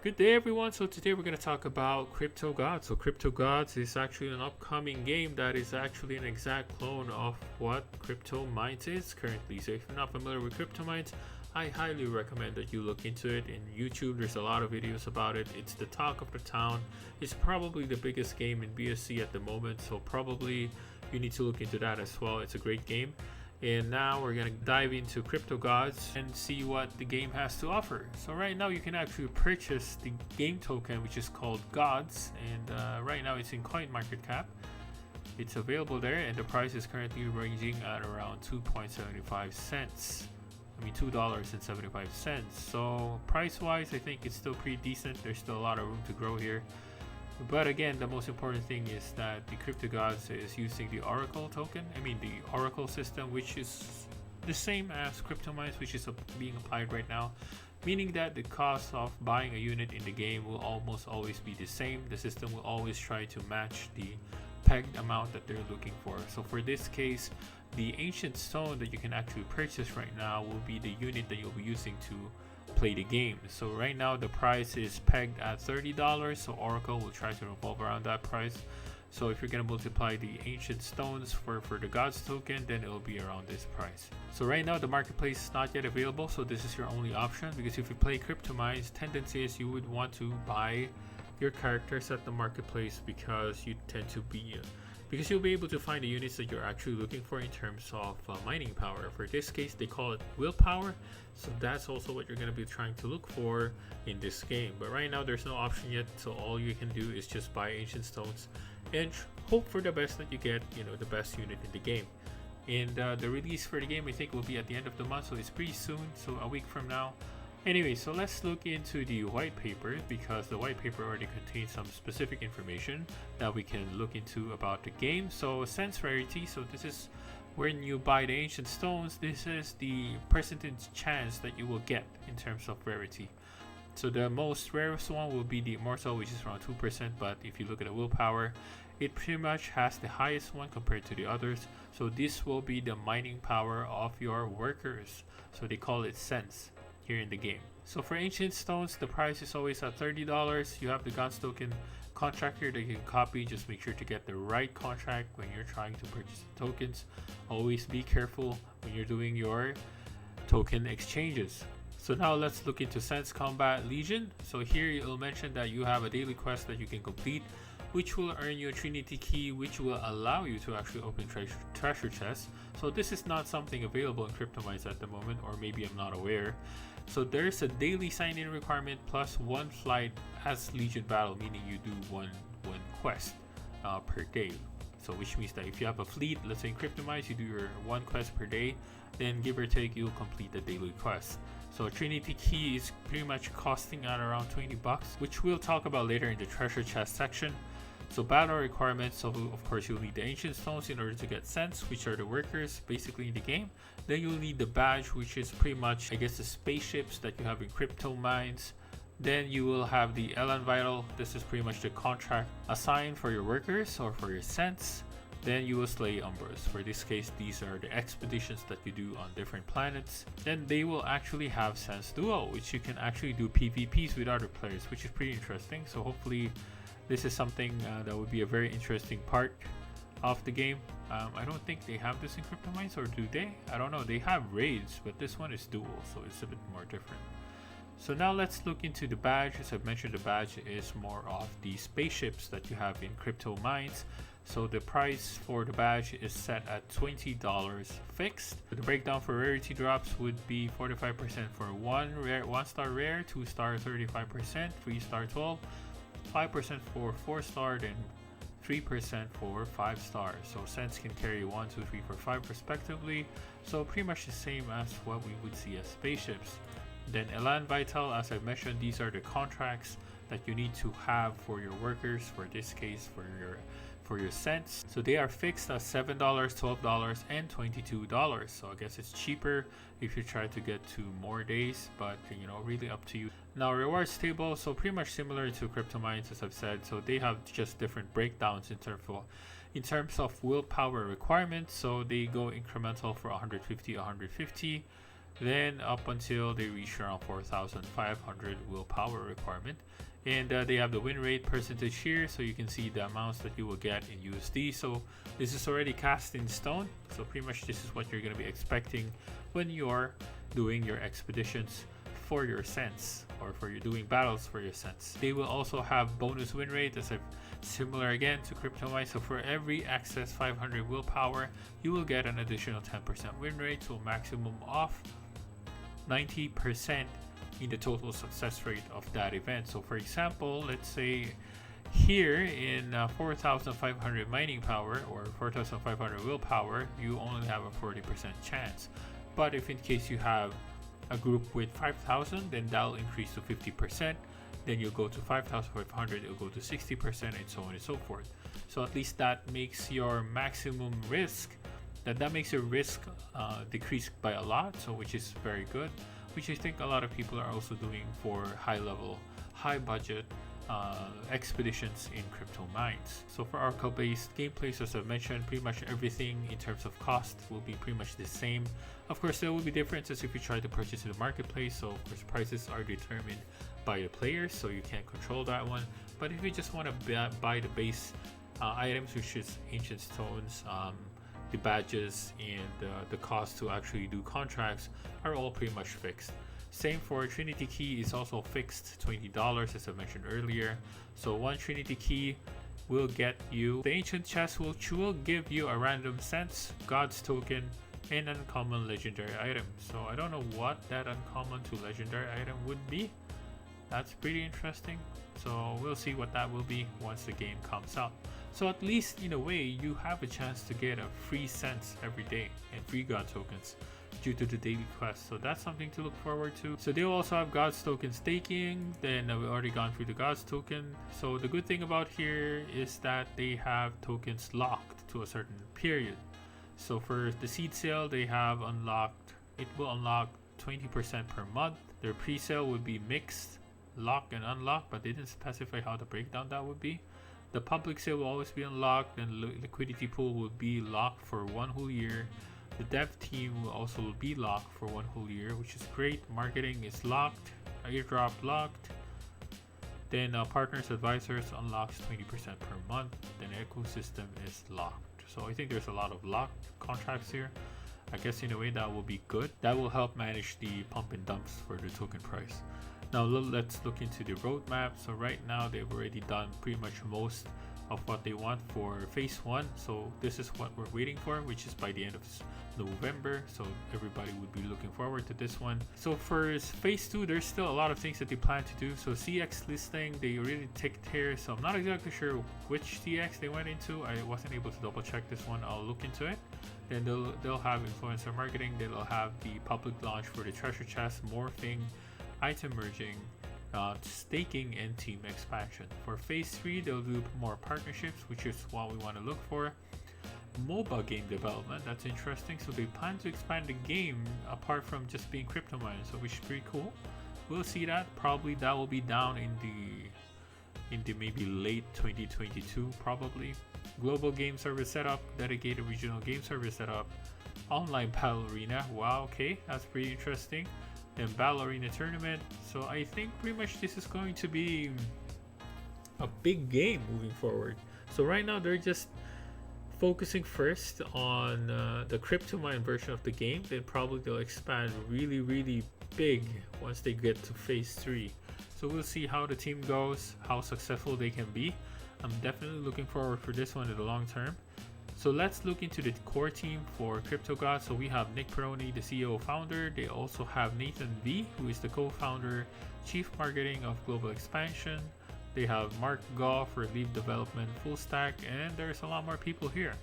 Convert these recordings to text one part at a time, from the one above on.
Good day, everyone. So today we're going to talk about Cryptogodz. So Cryptogodz is actually an upcoming game that is actually an exact clone of what Cryptomines is currently. So if you're not familiar with Cryptomines, I highly recommend that you look into it. In YouTube, there's a lot of videos about it. It's the talk of the town. It's probably the biggest game in BSC at the moment, so probably you need to look into that as well. It's a great game. And now we're gonna dive into Cryptogodz and see what the game has to offer. So right now you can actually purchase the game token, which is called Gods, and right now it's in CoinMarketCap. It's available there, and the price is currently ranging at around 2.75 cents. I mean $2.75. So price-wise, I think it's still pretty decent. There's still a lot of room to grow here. But again, the most important thing is that the Cryptogodz is using the Oracle token. I mean the Oracle system, which is the same as Cryptomines, which is being applied right now. Meaning that the cost of buying a unit in the game will almost always be the same. The system will always try to match the pegged amount that they're looking for. So for this case, the ancient stone that you can actually purchase right now will be the unit that you'll be using to play the game. So right now the price is pegged at $30, so Oracle will try to revolve around that price. So if you're going to multiply the ancient stones for the gods token, then it will be around this price. So right now the marketplace is not yet available, so this is your only option, because if you play Cryptomines, tendency is you would want to buy your characters at the marketplace because you tend to be because you'll be able to find the units that you're actually looking for in terms of mining power. For this case, they call it willpower, so that's also what you're going to be trying to look for in this game. But right now there's no option yet, so all you can do is just buy ancient stones and hope for the best that you get, the best unit in the game. And the release for the game, I think, will be at the end of the month, so it's pretty soon, so a week from now. Anyway, so let's look into the white paper, because the white paper already contains some specific information that we can look into about the game. So sense rarity, so this is when you buy the ancient stones, this is the percentage chance that you will get in terms of rarity. So the most rarest one will be the immortal, which is around 2%, but if you look at the willpower, it pretty much has the highest one compared to the others. So this will be the mining power of your workers, so they call it sense here in the game. So for ancient stones, the price is always at $30. You have the Gods token contract here that you can copy. Just make sure to get the right contract when you're trying to purchase the tokens. Always be careful when you're doing your token exchanges. So now let's look into Sense Combat Legion. So here it'll mention that you have a daily quest that you can complete, which will earn you a Trinity key, which will allow you to actually open treasure chests. So this is not something available in Cryptomines at the moment, or maybe I'm not aware. So there's a daily sign-in requirement plus one flight as Legion battle, meaning you do one quest per day. So which means that if you have a fleet, let's say in Cryptomines, you do your one quest per day, then give or take you'll complete the daily quest. So Trinity key is pretty much costing at around $20, which we'll talk about later in the treasure chest section. So battle requirements, so of course you'll need the ancient stones in order to get sense, which are the workers basically in the game. Then you'll need the badge, which is pretty much, I guess, the spaceships that you have in Cryptomines. Then you will have the Elan Vital. This is pretty much the contract assigned for your workers or for your sense. Then you will slay Umbras. For this case, these are the expeditions that you do on different planets. Then they will actually have Sense Duo, which you can actually do PvPs with other players, which is pretty interesting. So hopefully this is something that would be a very interesting part of the game. I don't think they have this in Cryptomines, or do they? I don't know. They have raids, but this one is dual, so it's a bit more different. So now let's look into the badge. As I've mentioned, the badge is more of the spaceships that you have in Cryptomines. So the price for the badge is set at $20 fixed. The breakdown for rarity drops would be 45% for 1 star rare, 2 star 35%, 3 star 12, 5% for 4 star, and 3% for 5 stars. So sense can carry 1, 2, 3, 4, 5 respectively. So pretty much the same as what we would see as spaceships. Then Elan Vital, as I mentioned, these are the contracts that you need to have for your workers. For this case, for your sense. So they are fixed at $7, $12, and $22. So I guess it's cheaper if you try to get to more days, but really up to you. Now rewards table, so pretty much similar to Cryptomines, as I've said. So they have just different breakdowns in terms of willpower requirements. So they go incremental for 150, 150. then up until they reach around 4,500 willpower requirement. And they have the win rate percentage here, so you can see the amounts that you will get in USD. So this is already cast in stone, so pretty much this is what you're going to be expecting when you're doing your expeditions for your cents, or for you doing battles for your cents. They will also have bonus win rate, as similar again to Cryptomine. So for every excess 500 willpower, you will get an additional 10% win rate, to a maximum of 90% in the total success rate of that event. So for example, let's say here in 4,500 mining power or 4,500 willpower, you only have a 40% chance. But if in case you have a group with 5,000, then that'll increase to 50%. Then you'll go to 5,500, it'll go to 60%, and so on and so forth. So at least that makes your maximum risk, that makes your risk decrease by a lot, so which is very good, which I think a lot of people are also doing for high level, high budget expeditions in crypto mines. So for Oracle based gameplays, as I mentioned, pretty much everything in terms of cost will be pretty much the same. Of course, there will be differences if you try to purchase in the marketplace, so of course prices are determined by the players, so you can't control that one. But if you just want to buy the base items, which is ancient stones, the badges, and the cost to actually do contracts are all pretty much fixed. Same for Trinity Key is also fixed, $20 as I mentioned earlier. So one Trinity Key will get you the ancient chest, which will give you a random sense, God's token, and an uncommon legendary item. So I don't know what that uncommon to legendary item would be. That's pretty interesting. So we'll see what that will be once the game comes out. So at least in a way, you have a chance to get a free sense every day and free God tokens due to the daily quest. So that's something to look forward to. So they'll also have God's token staking. Then we've already gone through the God's token. So the good thing about here is that they have tokens locked to a certain period. So for the seed sale, they have unlocked, it will unlock 20% per month. Their pre-sale would be mixed, lock and unlock, but they didn't specify how the breakdown that would be. The public sale will always be unlocked, and liquidity pool will be locked for 1 whole year. The dev team will also be locked for 1 whole year, which is great. Marketing is locked, airdrop locked. Then partners, advisors unlocks 20% per month. Then ecosystem is locked. So I think there's a lot of locked contracts here. I guess in a way that will be good. That will help manage the pump and dumps for the token price. Now let's look into the roadmap. So right now they've already done pretty much most of what they want for phase 1. So this is what we're waiting for, which is by the end of November. So everybody would be looking forward to this one. So for phase 2, there's still a lot of things that they plan to do. So CX listing, they already ticked here. So I'm not exactly sure which CX they went into. I wasn't able to double check this one. I'll look into it. Then they'll have influencer marketing. They'll have the public launch for the treasure chest, morphing, item merging, staking, and team expansion. For phase 3, they'll do more partnerships, which is what we want to look for. Mobile game development, that's interesting. So they plan to expand the game apart from just being Cryptomine, so which is pretty cool. We'll see that. Probably that will be down in the maybe late 2022 probably. Global game service setup, dedicated regional game service setup, online battle arena. Wow, okay, that's pretty interesting. Then battle arena tournament. So I think pretty much this is going to be a big game moving forward. So right now they're just focusing first on the Cryptomine version of the game. Then probably they'll expand really big once they get to phase 3. So we'll see how the team goes, how successful they can be. I'm definitely looking forward for this one in the long term. So let's look into the core team for Cryptogodz. So we have Nick Peroni, the CEO founder. They also have Nathan V, who is the co-founder, chief marketing of global expansion. They have Mark Gaw for lead development, full stack, and there's a lot more people here.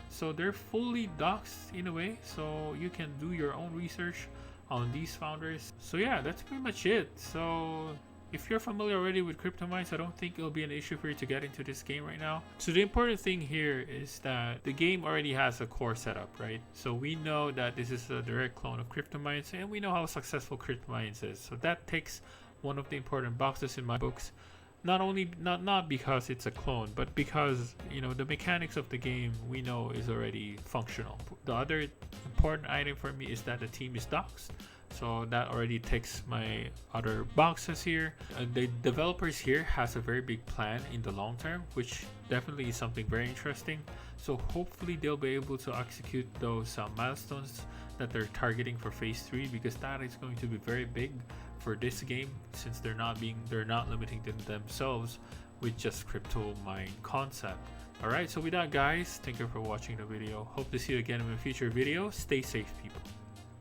So they're fully doxed in a way, so you can do your own research on these founders. So yeah, that's pretty much it. So if you're familiar already with Cryptomines, I don't think it'll be an issue for you to get into this game right now. So the important thing here is that the game already has a core setup, right? So we know that this is a direct clone of Cryptomines, and we know how successful Cryptomines is. So that takes one of the important boxes in my books. Not because it's a clone, but because, you know, the mechanics of the game we know is already functional. The other important item for me is that the team is doxed. So that already ticks my other boxes here. The developers here has a very big plan in the long term, which definitely is something very interesting. So hopefully they'll be able to execute those milestones that they're targeting for phase 3, because that is going to be very big for this game, since they're not limiting themselves with just Cryptomine concept. Alright, so with that guys, thank you for watching the video. Hope to see you again in a future video. Stay safe, people.